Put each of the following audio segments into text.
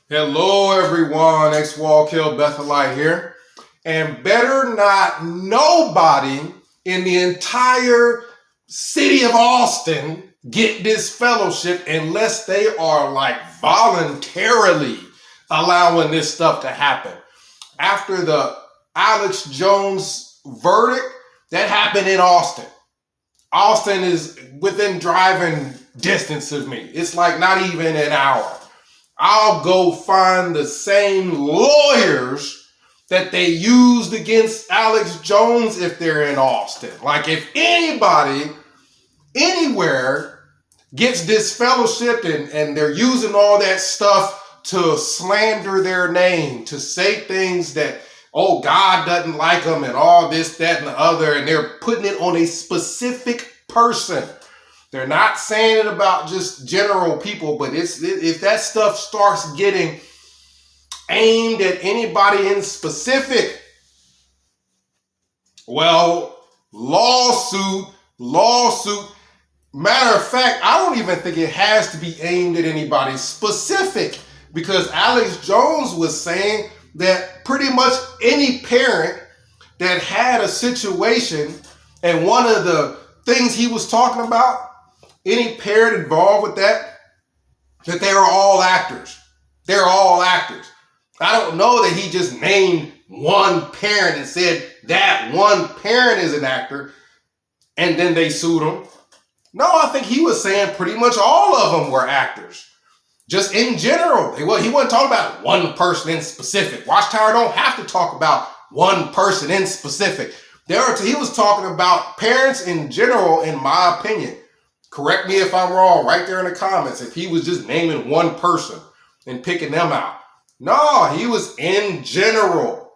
Hello, everyone. X-Wall Kill Bethelite here. And better not nobody in the entire city of Austin get this fellowship unless they are like voluntarily allowing this stuff to happen. After the Alex Jones verdict, that happened in Austin. Austin is within driving distance of me. It's like not even an hour. I'll go find the same lawyers that they used against Alex Jones if they're in Austin. Like if anybody, anywhere gets disfellowshipped and they're using all that stuff to slander their name, to say things that, oh, God doesn't like them and all this, that, and the other, and they're putting it on a specific person. They're not saying it about just general people, but if that stuff starts getting aimed at anybody in specific, well, lawsuit. Matter of fact, I don't even think it has to be aimed at anybody specific, because Alex Jones was saying that pretty much any parent that had a situation, and one of the things he was talking about, any parent involved with that they are all actors. They're all actors. I don't know that he just named one parent and said that one parent is an actor and then they sued him. No, I think he was saying pretty much all of them were actors. Just in general. Well, he wasn't talking about one person in specific. Watchtower don't have to talk about one person in specific. He was talking about parents in general, in my opinion. Correct me if I'm wrong right there in the comments if he was just naming one person and picking them out. No, he was in general.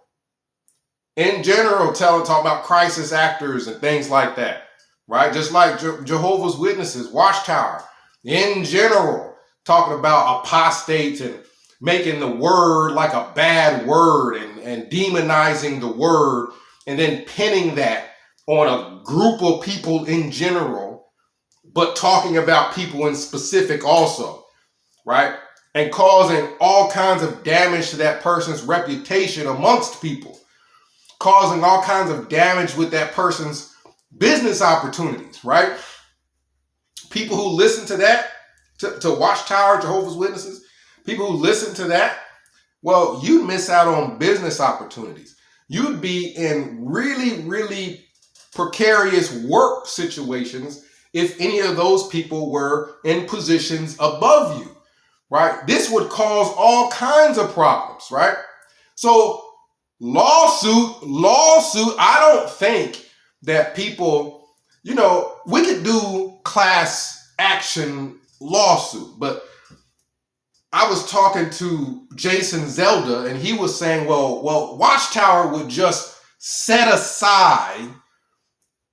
In general, talking about crisis actors and things like that. Right? Just like Jehovah's Witnesses, Watchtower. In general, talking about apostates and making the word like a bad word and demonizing the word and then pinning that on a group of people in general, but talking about people in specific also, right? And causing all kinds of damage to that person's reputation amongst people, causing all kinds of damage with that person's business opportunities, right? People who listen to that, to Watchtower, Jehovah's Witnesses, people who listen to that, well, you'd miss out on business opportunities. You'd be in really, really precarious work situations if any of those people were in positions above you, right? This would cause all kinds of problems, right? So lawsuit, I don't think that people, we could do class action lawsuit, but I was talking to Jason Zelda and he was saying, well, Watchtower would just set aside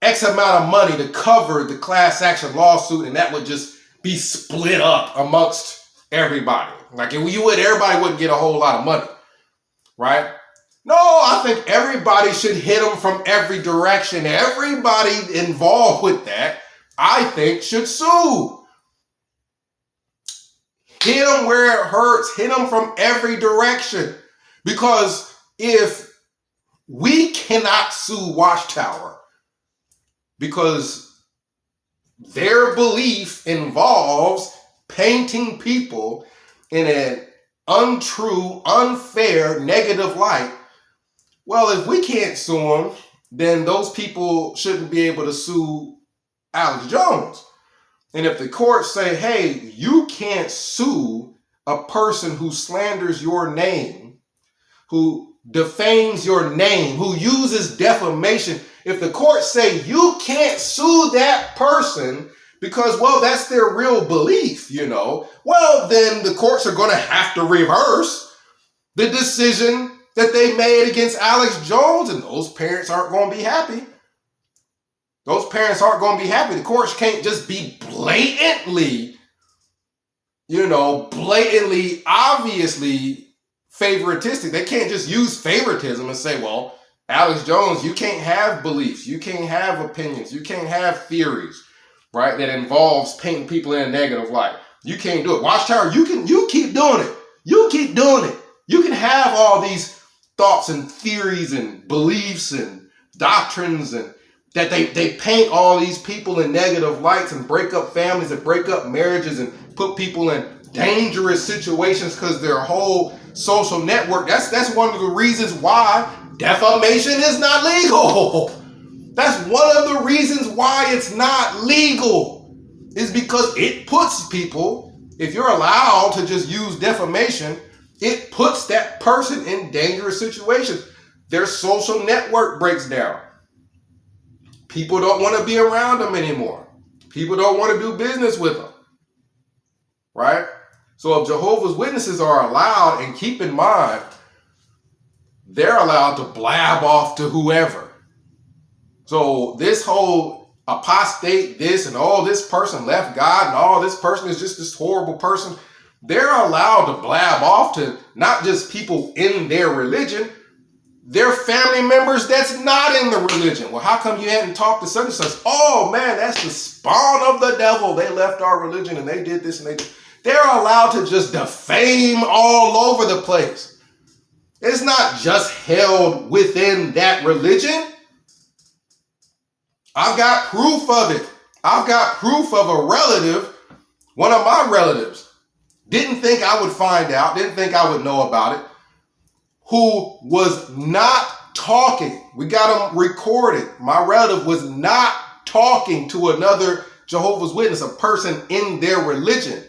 X amount of money to cover the class action lawsuit, and that would just be split up amongst everybody. Like everybody wouldn't get a whole lot of money, right? No, I think everybody should hit them from every direction. Everybody involved with that, I think, should sue. Hit them where it hurts. Hit them from every direction. Because if we cannot sue Watchtower because their belief involves painting people in an untrue, unfair, negative light, well, if we can't sue them, then those people shouldn't be able to sue Alex Jones. And if the courts say, hey, you can't sue a person who slanders your name, who defames your name, who uses defamation, if the courts say you can't sue that person because, well, that's their real belief, well, then the courts are going to have to reverse the decision that they made against Alex Jones, and those parents aren't going to be happy. Those parents aren't going to be happy. The courts can't just be blatantly, obviously favoritistic. They can't just use favoritism and say, well, Alex Jones, you can't have beliefs. You can't have opinions. You can't have theories, right, that involves painting people in a negative light. You can't do it. Watchtower, you keep doing it. You keep doing it. You can have all these thoughts and theories and beliefs and doctrines and that they paint all these people in negative lights and break up families and break up marriages and put people in dangerous situations because their whole social network. That's one of the reasons why defamation is not legal. That's one of the reasons why it's not legal, is because it puts people, if you're allowed to just use defamation, it puts that person in dangerous situations. Their social network breaks down. People don't want to be around them anymore. People don't want to do business with them. Right? So if Jehovah's Witnesses are allowed, and keep in mind, they're allowed to blab off to whoever. So this whole apostate this and all this person left God and all this person is just this horrible person, they're allowed to blab off to not just people in their religion, their family members that's not in the religion. Well, how come you hadn't talked to such and such? Oh man, that's the spawn of the devil. They left our religion and they did this and they did. They're allowed to just defame all over the place. It's not just held within that religion. I've got proof of it. I've got proof of a relative, one of my relatives, didn't think I would find out, didn't think I would know about it, who was not talking. We got him recorded. My relative was not talking to another Jehovah's Witness, a person in their religion.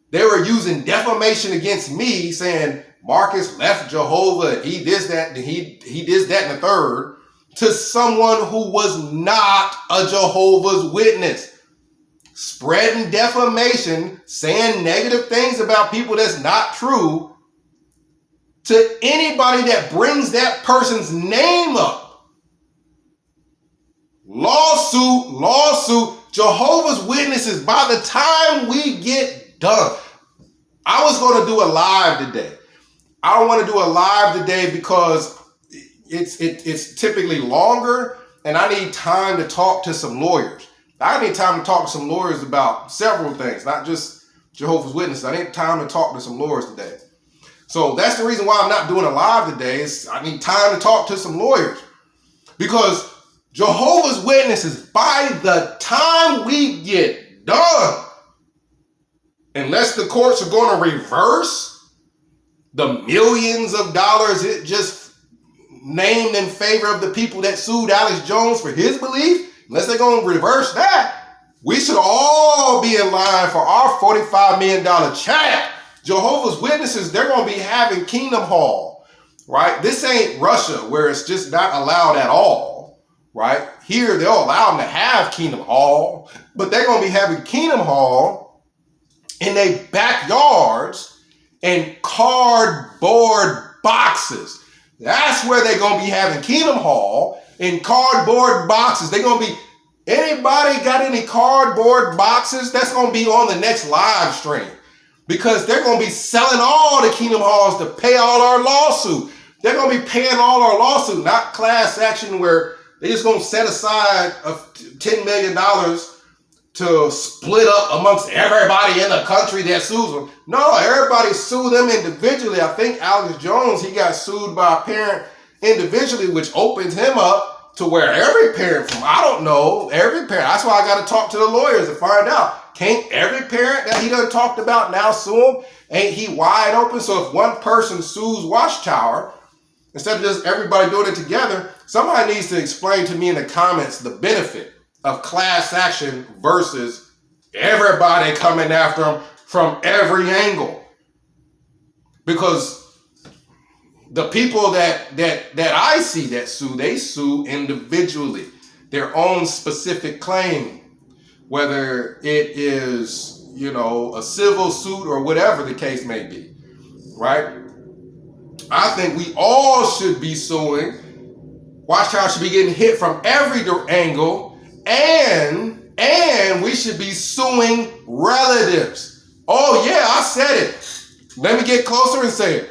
They were using defamation against me, saying Marcus left Jehovah and he did that and he did that and the third, to someone who was not a Jehovah's Witness. Spreading defamation, saying negative things about people that's not true, to anybody that brings that person's name up. Lawsuit. Jehovah's Witnesses, by the time we get done, I was going to do a live today. I don't want to do a live today because it's typically longer and I need time to talk to some lawyers. I need time to talk to some lawyers about several things, not just Jehovah's Witnesses. I need time to talk to some lawyers today. So that's the reason why I'm not doing a live today, is I need time to talk to some lawyers. Because Jehovah's Witnesses, by the time we get done, unless the courts are going to reverse the millions of dollars it just named in favor of the people that sued Alex Jones for his belief, unless they're going to reverse that, we should all be in line for our $45 million check. Jehovah's Witnesses, they're going to be having Kingdom Hall, right? This ain't Russia where it's just not allowed at all, right? Here, they'll allow them to have Kingdom Hall, but they're going to be having Kingdom Hall in their backyards and cardboard boxes. That's where they're going to be having Kingdom Hall in cardboard boxes. They're going to be, anybody got any cardboard boxes? That's going to be on the next live stream. Because they're going to be selling all the Kingdom Halls to pay all our lawsuit. They're going to be paying all our lawsuit, not class action where they're just going to set aside $10 million to split up amongst everybody in the country that sues them. No, everybody sue them individually. I think Alex Jones, he got sued by a parent individually, which opens him up to where every parent from, I don't know, every parent, that's why I got to talk to the lawyers to find out. Can't every parent that he done talked about now sue him? Ain't he wide open? So if one person sues Watchtower, instead of just everybody doing it together, somebody needs to explain to me in the comments the benefit of class action versus everybody coming after them from every angle. Because the people that I see that sue, they sue individually, their own specific claim. Whether it is, a civil suit or whatever the case may be, right? I think we all should be suing. Watchtower should be getting hit from every angle, and we should be suing relatives. Oh yeah, I said it. Let me get closer and say it.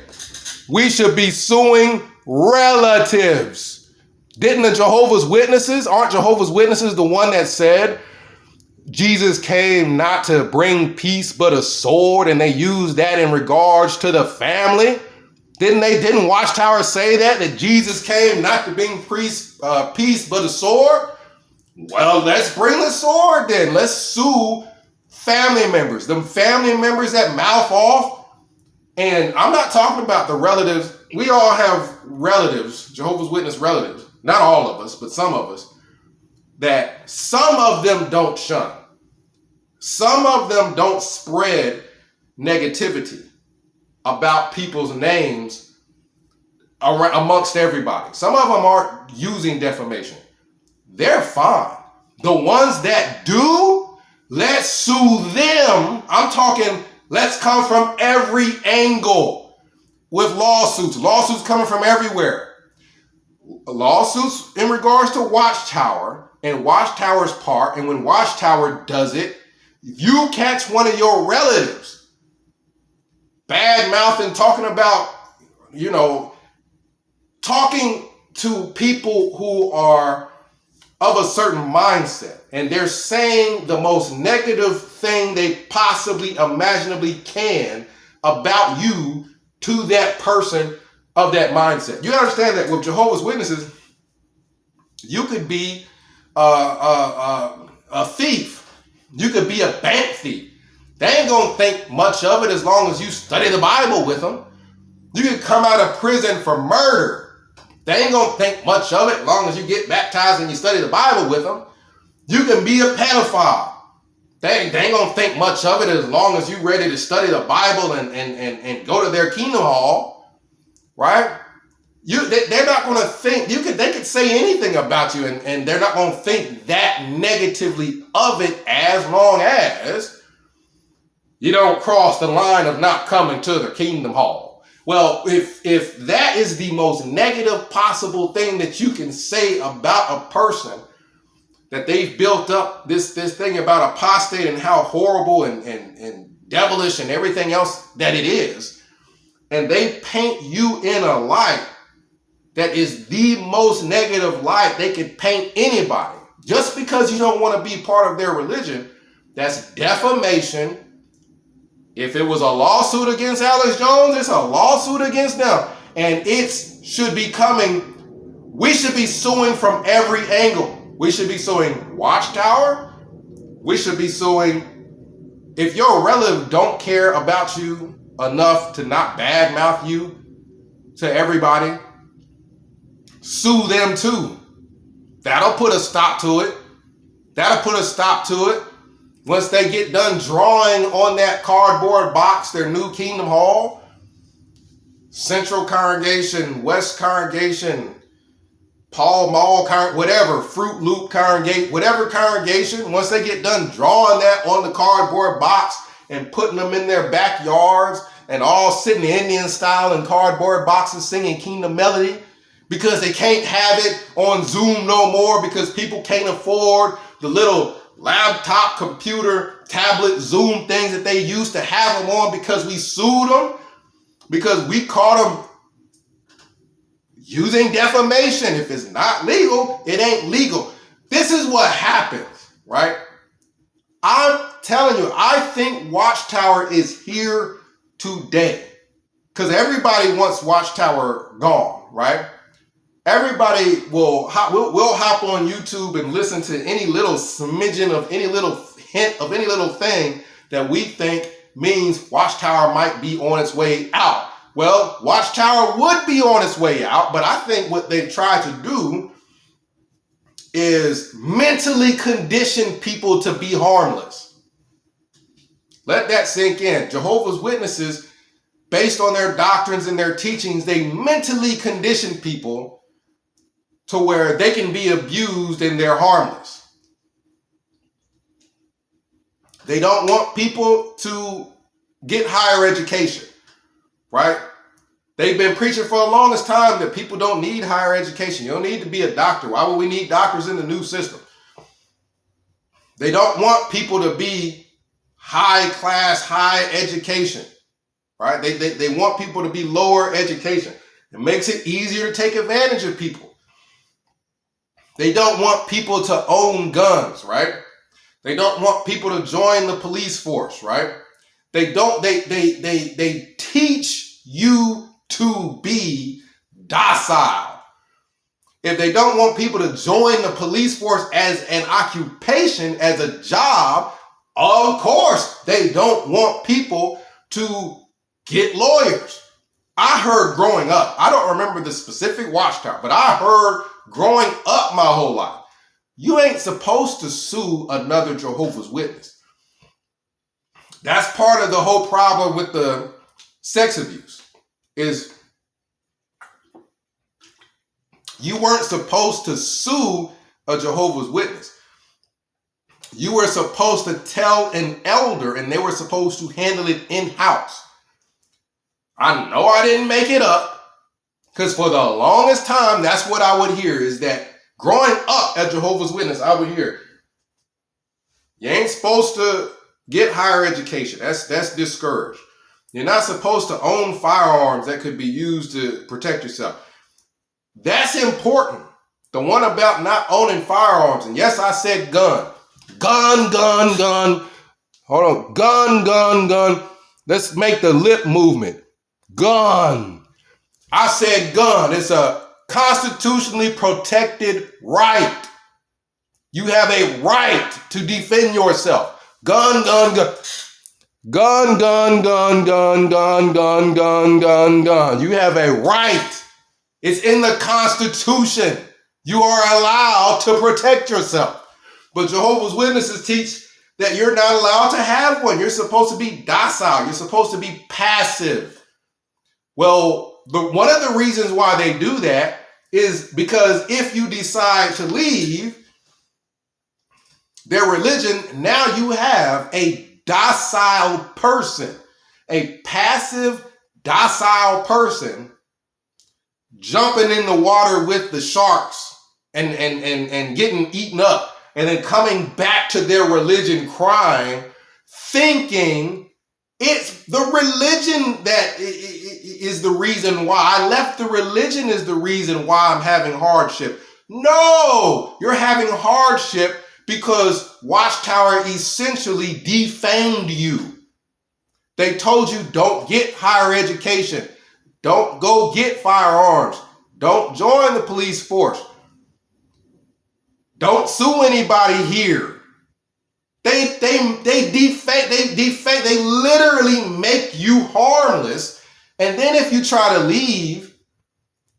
We should be suing relatives. Aren't Jehovah's Witnesses the one that said Jesus came not to bring peace but a sword, and they used that in regards to the family. Didn't Watchtower say that Jesus came not to bring peace but a sword? Well, let's bring the sword then. Let's sue family members. Them family members that mouth off. And I'm not talking about the relatives. We all have relatives, Jehovah's Witness relatives. Not all of us, but some of us. That some of them don't shun. Some of them don't spread negativity about people's names amongst everybody. Some of them aren't using defamation. They're fine. The ones that do, let's sue them. I'm talking, let's come from every angle with lawsuits. Lawsuits coming from everywhere. Lawsuits in regards to Watchtower and Watchtower's part. And when Watchtower does it, if you catch one of your relatives bad mouthing, talking about, talking to people who are of a certain mindset, and they're saying the most negative thing they possibly imaginably can about you to that person of that mindset. You understand that with Jehovah's Witnesses, you could be a thief. You could be a bank thief. They ain't gonna think much of it as long as you study the Bible with them. You could come out of prison for murder. They ain't gonna think much of it as long as you get baptized and you study the Bible with them. You can be a pedophile. They ain't gonna think much of it as long as you're ready to study the Bible and go to their kingdom hall, right? They're not gonna think, they could say anything about you and they're not gonna think that negatively of it as long as you don't cross the line of not coming to the kingdom hall. Well, if that is the most negative possible thing that you can say about a person, that they've built up this thing about apostate and how horrible and devilish and everything else that it is, and they paint you in a light that is the most negative light they could paint anybody, just because you don't want to be part of their religion, that's defamation. If it was a lawsuit against Alex Jones, it's a lawsuit against them. And it should be coming, we should be suing from every angle. We should be suing Watchtower. We should be suing, if your relative don't care about you enough to not badmouth you to everybody, sue them too. That'll put a stop to it. That'll put a stop to it. Once they get done drawing on that cardboard box, their new Kingdom Hall, Central Congregation, West Congregation, Paul Mall, whatever, Fruit Loop Congregation, whatever congregation, once they get done drawing that on the cardboard box and putting them in their backyards and all sitting Indian style in cardboard boxes singing Kingdom Melody, because they can't have it on Zoom no more because people can't afford the little laptop, computer, tablet, Zoom things that they used to have them on, because we sued them, because we caught them using defamation. If it's not legal, it ain't legal. This is what happens, right? I'm telling you, I think Watchtower is here today because everybody wants Watchtower gone, right? Everybody will hop on YouTube and listen to any little smidgen of any little hint of any little thing that we think means Watchtower might be on its way out. Well, Watchtower would be on its way out, but I think what they've tried to do is mentally condition people to be harmless. Let that sink in. Jehovah's Witnesses, based on their doctrines and their teachings, they mentally condition people to where they can be abused and they're harmless. They don't want people to get higher education, right? They've been preaching for the longest time that people don't need higher education. You don't need to be a doctor. Why would we need doctors in the new system? They don't want people to be high class, high education, right? They want people to be lower education. It makes it easier to take advantage of people. They don't want people to own guns, right? They don't want people to join the police force, right? They teach you to be docile. If they don't want people to join the police force as an occupation, as a job, of course they don't want people to get lawyers. I heard growing up, I don't remember the specific watchtower, but I heard growing up my whole life, you ain't supposed to sue another Jehovah's Witness. That's part of the whole problem with the sex abuse, is you weren't supposed to sue a Jehovah's Witness. You were supposed to tell an elder, and they were supposed to handle it in-house. I know I didn't make it up, because for the longest time, that's what I would hear, is that growing up as Jehovah's Witness, I would hear, you ain't supposed to get higher education. That's discouraged. You're not supposed to own firearms that could be used to protect yourself. That's important. The one about not owning firearms. And yes, I said gun. Gun. Hold on. Gun. Let's make the lip movement. Gun. I said gun. It's a constitutionally protected right. You have a right to defend yourself. Gun. You have a right. It's in the Constitution. You are allowed to protect yourself. But Jehovah's Witnesses teach that you're not allowed to have one. You're supposed to be docile. You're supposed to be passive. Well, one of the reasons why they do that is because if you decide to leave their religion, now you have a docile person, a passive, docile person jumping in the water with the sharks and getting eaten up, and then coming back to their religion crying, thinking it's the religion that is the reason why I left. The religion is the reason why I'm having hardship. No, you're having hardship because Watchtower essentially defamed you. They told you don't get higher education. Don't go get firearms. Don't join the police force. Don't sue anybody here. They literally make you harmless. And then if you try to leave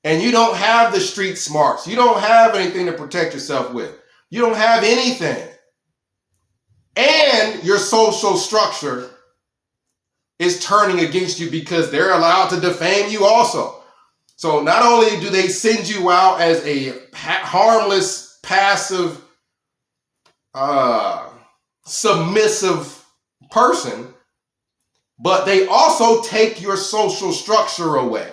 and you don't have the street smarts, you don't have anything to protect yourself with, you don't have anything, and your social structure is turning against you because they're allowed to defame you also. So not only do they send you out as a harmless, passive, submissive person, but they also take your social structure away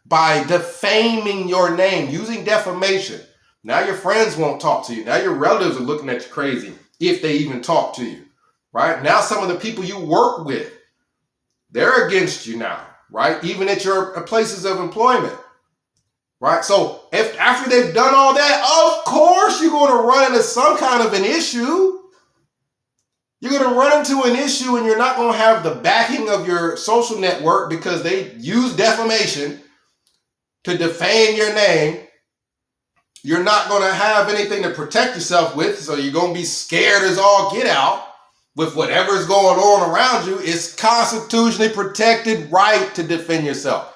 by defaming your name, using defamation. Now your friends won't talk to you. Now your relatives are looking at you crazy, if they even talk to you, right? Now some of the people you work with, they're against you now, right? Even at your places of employment, right? So if after they've done all that, of course you're going to run into some kind of an issue. You're going to run into an issue, and you're not going to have the backing of your social network because they use defamation to defame your name. You're not going to have anything to protect yourself with, so you're going to be scared as all get out with whatever's going on around you. It's constitutionally protected right to defend yourself.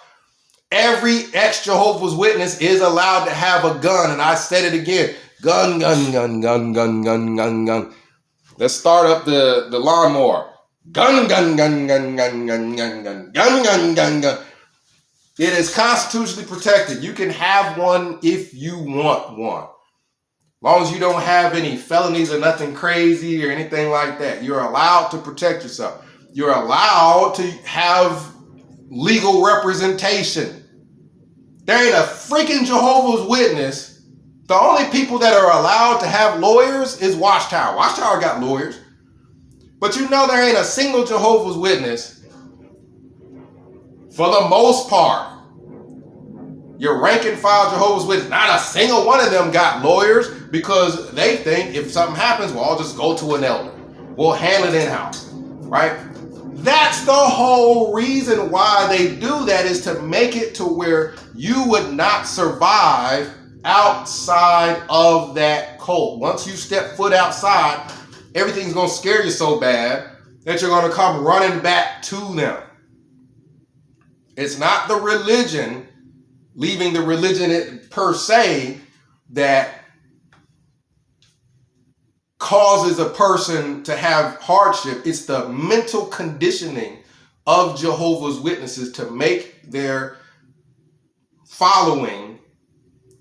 Every ex-Jehovah's Witness is allowed to have a gun, and I said it again. Gun. Let's start up the lawnmower. Gun. It is constitutionally protected. You can have one if you want one. As long as you don't have any felonies or nothing crazy or anything like that. You're allowed to protect yourself. You're allowed to have legal representation. There ain't a freaking Jehovah's Witness. The only people that are allowed to have lawyers is Watchtower. Watchtower got lawyers. But you know there ain't a single Jehovah's Witness, for the most part, your rank and file Jehovah's Witness, not a single one of them got lawyers, because they think if something happens, well, I'll just go to an elder. We'll handle it in-house, right? That's the whole reason why they do that, is to make it to where you would not survive outside of that cult. Once you step foot outside, everything's going to scare you so bad that you're going to come running back to them. It's not the religion, leaving the religion per se, that causes a person to have hardship. It's the mental conditioning of Jehovah's Witnesses to make their following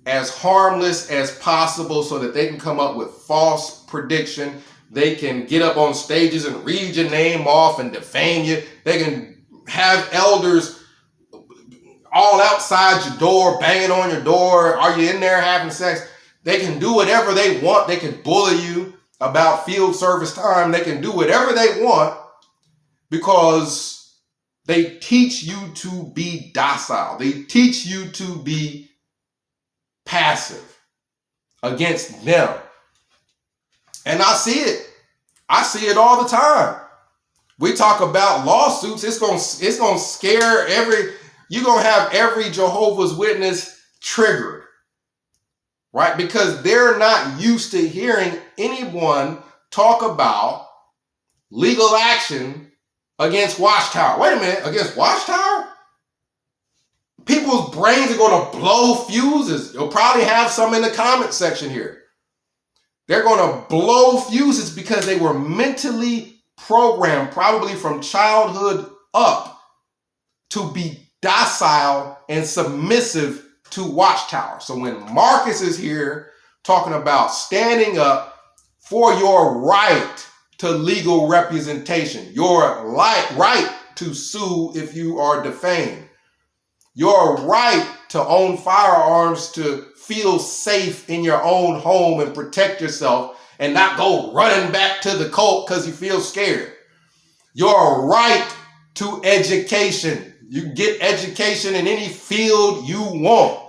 as harmless as possible so that they can come up with false prediction. They can get up on stages and read your name off and defame you. They can have elders all outside your door, banging on your door. Are you in there having sex? They can do whatever they want. They can bully you about field service time. They can do whatever they want because they teach you to be docile. They teach you to be passive against them. And I see it. I see it all the time. We talk about lawsuits. It's gonna scare you're gonna have every Jehovah's Witness triggered. Right? Because they're not used to hearing anyone talk about legal action against Watchtower. Wait a minute, against Watchtower? People's brains are going to blow fuses. You'll probably have some in the comment section here. They're going to blow fuses because they were mentally programmed, probably from childhood up, to be docile and submissive to Watchtower. So when Marcus is here talking about standing up for your right to legal representation, your right to sue if you are defamed, your right to own firearms, to feel safe in your own home and protect yourself and not go running back to the cult because you feel scared, your right to education. You can get education in any field you want.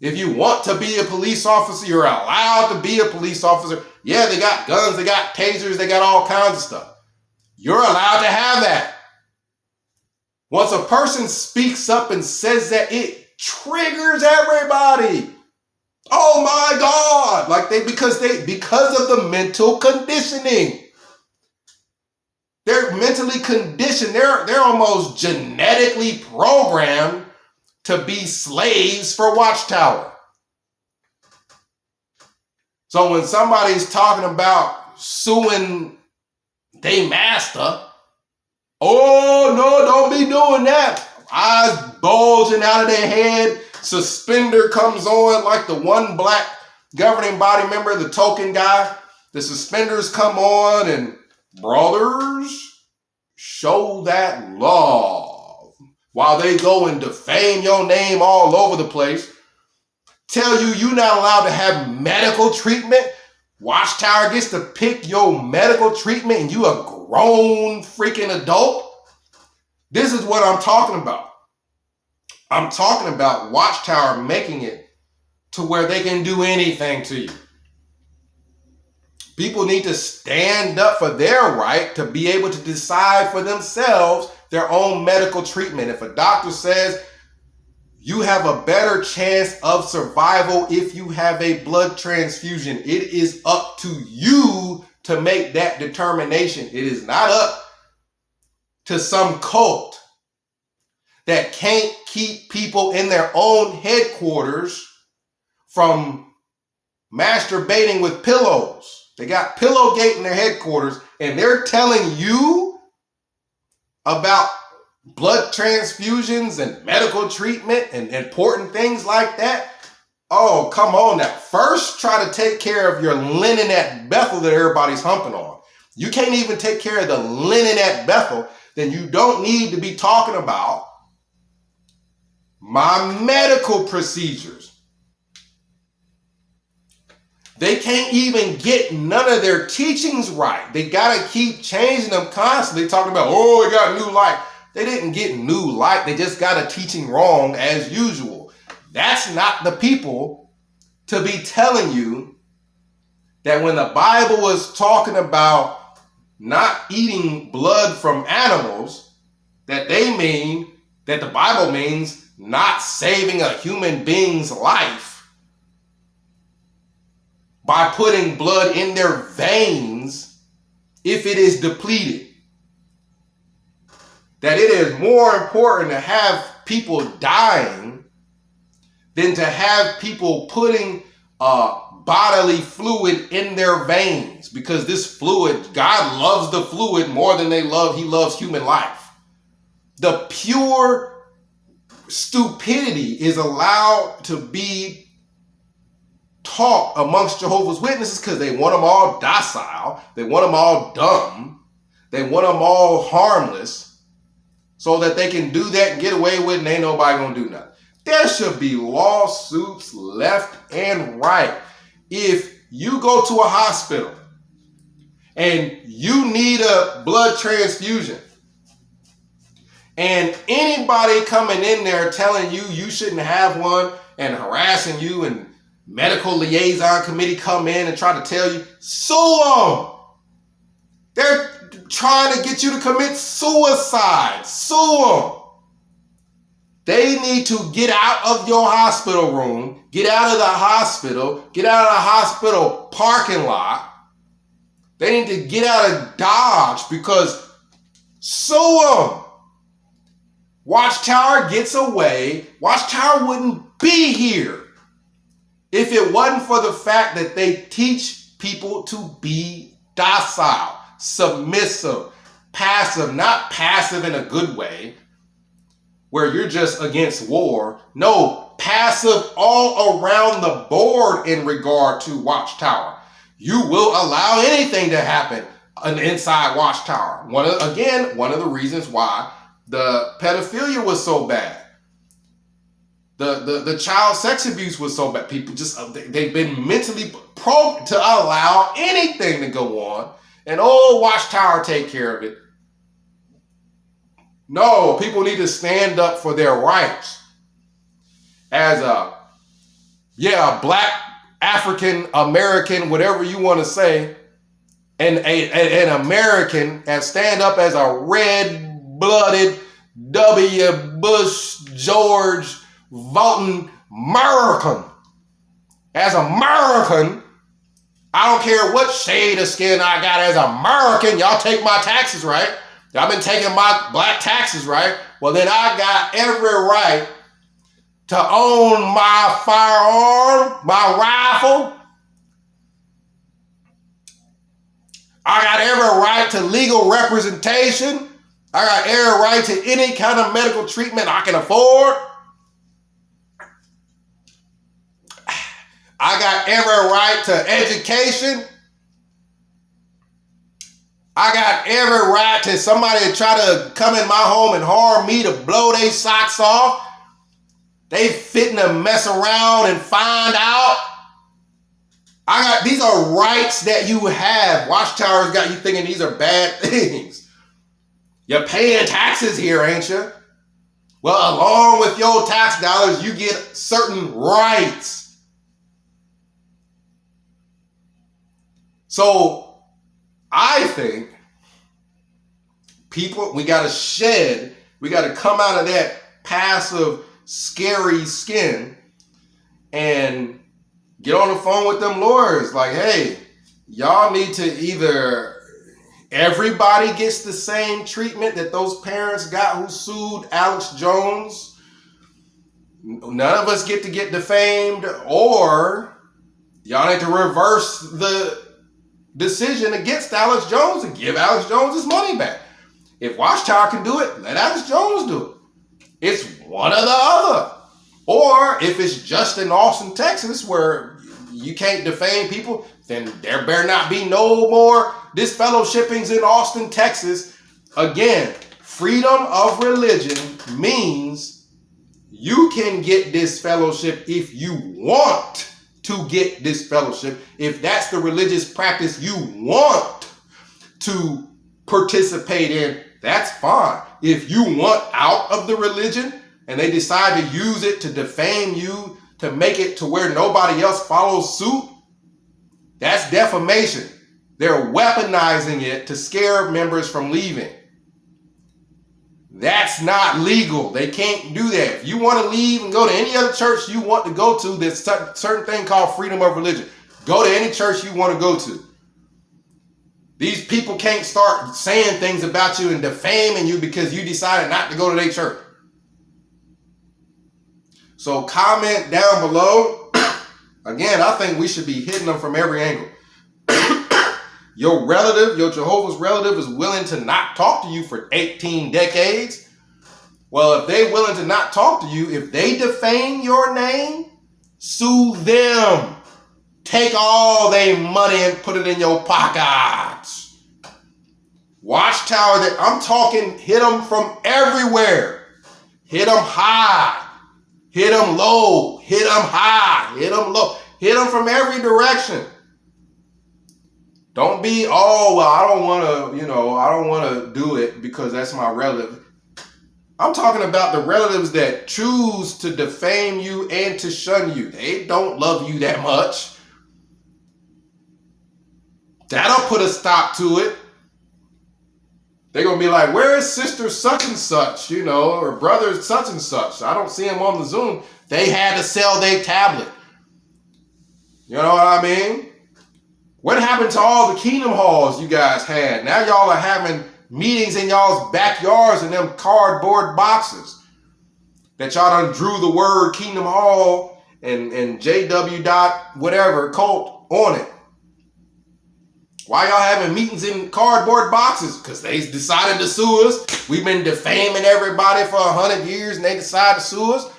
If you want to be a police officer, you're allowed to be a police officer. Yeah, they got guns, they got tasers, they got all kinds of stuff. You're allowed to have that. Once a person speaks up and says that, it triggers everybody. Oh my God. Because of the mental conditioning. They're mentally conditioned. They're almost genetically programmed to be slaves for Watchtower. So when somebody's talking about suing their master, oh no, don't be doing that. Eyes bulging out of their head, suspender comes on like the one black governing body member, the token guy. The suspenders come on and brothers, show that love. While they go and defame your name all over the place, tell you you're not allowed to have medical treatment. Watchtower gets to pick your medical treatment and you a grown freaking adult. This is what I'm talking about. I'm talking about Watchtower making it to where they can do anything to you. People need to stand up for their right to be able to decide for themselves their own medical treatment. If a doctor says you have a better chance of survival if you have a blood transfusion, it is up to you to make that determination. It is not up to some cult that can't keep people in their own headquarters from masturbating with pillows. They got Pillowgate in their headquarters and they're telling you about blood transfusions and medical treatment and important things like that. Oh, come on now. First, try to take care of your linen at Bethel that everybody's humping on. You can't even take care of the linen at Bethel, then you don't need to be talking about my medical procedures. They can't even get none of their teachings right. They got to keep changing them constantly, talking about, oh, we got new light. They didn't get new light. They just got a teaching wrong as usual. That's not the people to be telling you that when the Bible was talking about not eating blood from animals, that the Bible means not saving a human being's life by putting blood in their veins if it is depleted. That it is more important to have people dying than to have people putting bodily fluid in their veins, because this fluid, God loves the fluid more than he loves human life. The pure stupidity is allowed to be taught amongst Jehovah's Witnesses because they want them all docile, they want them all dumb, they want them all harmless, so that they can do that and get away with it and ain't nobody gonna do nothing. There should be lawsuits left and right. If you go to a hospital and you need a blood transfusion, and anybody coming in there telling you you shouldn't have one and harassing you, and medical liaison committee come in and try to tell you, sue them. They're trying to get you to commit suicide. Sue them. They need to get out of your hospital room, get out of the hospital, get out of the hospital parking lot. They need to get out of Dodge, because sue them. Watchtower gets away. Watchtower wouldn't be here if it wasn't for the fact that they teach people to be docile, submissive, passive, not passive in a good way, where you're just against war. No, passive all around the board in regard to Watchtower. You will allow anything to happen inside Watchtower. One of the reasons why the pedophilia was so bad. The child sex abuse was so bad. People they've been mentally programmed to allow anything to go on. And Watchtower take care of it. No, people need to stand up for their rights. As a black, African, American, whatever you want to say, and an American, and stand up as a red-blooded W. Bush George voting American. As American, I don't care what shade of skin I got as American, y'all take my taxes, right? Y'all been taking my black taxes, right? Well, then I got every right to own my firearm, my rifle. I got every right to legal representation. I got every right to any kind of medical treatment I can afford. I got every right to education. I got every right to somebody to try to come in my home and harm me, to blow their socks off. They fitting to mess around and find out. These are rights that you have. Watchtower's got you thinking these are bad things. You're paying taxes here, ain't you? Well, along with your tax dollars, you get certain rights. So I think we got to come out of that passive, scary skin and get on the phone with them lawyers. Like, hey, y'all need to either everybody gets the same treatment that those parents got who sued Alex Jones. None of us get to get defamed, or y'all need to reverse the decision against Alex Jones and give Alex Jones his money back. If Watchtower can do it, let Alex Jones do it. It's one or the other. Or if it's just in Austin, Texas, where you can't defame people, then there better not be no more disfellowshippings in Austin, Texas. Again, freedom of religion means you can get disfellowship if you want to get disfellowship. If that's the religious practice you want to participate in, that's fine. If you want out of the religion and they decide to use it to defame you, to make it to where nobody else follows suit, That's defamation. They're weaponizing it to scare members from leaving. That's not legal. They can't do that. If you want to leave and go to any other church you want to go to, there's a certain thing called freedom of religion. Go to any church you want to go to. These people can't start saying things about you and defaming you because you decided not to go to their church. So comment down below. Again, I think we should be hitting them from every angle. Your relative, your Jehovah's relative is willing to not talk to you for 18 decades. Well, if they're willing to not talk to you, if they defame your name, sue them. Take all their money and put it in your pockets. Watchtower, that I'm talking, hit them from everywhere. Hit them high. Hit them low. Hit them high. Hit them low. Hit them from every direction. Don't be, oh, well, I don't want to do it because that's my relative. I'm talking about the relatives that choose to defame you and to shun you. They don't love you that much. That'll put a stop to it. They're going to be like, where is sister such and such, or brother such and such? I don't see him on the Zoom. They had to sell their tablet. You know what I mean? What happened to all the Kingdom Halls you guys had? Now y'all are having meetings in y'all's backyards in them cardboard boxes that y'all done drew the word Kingdom Hall and JW dot whatever cult on it. Why y'all having meetings in cardboard boxes? Because they decided to sue us. We've been defaming everybody for 100 years and they decided to sue us.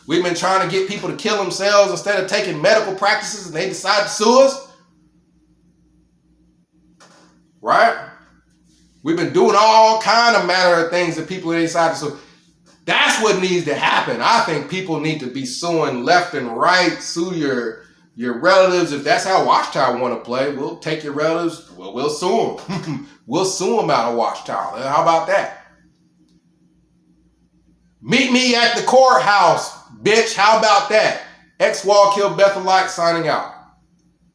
We've been trying to get people to kill themselves instead of taking medical practices and they decided to sue us. Right? We've been doing all kind of manner of things that people decide to sue. That's what needs to happen. I think people need to be suing left and right. Sue your relatives. If that's how Watchtower want to play, we'll take your relatives. Well, we'll sue them. We'll sue them out of Watchtower. How about that? Meet me at the courthouse, bitch. How about that? X-Wall Kill Bethelite signing out.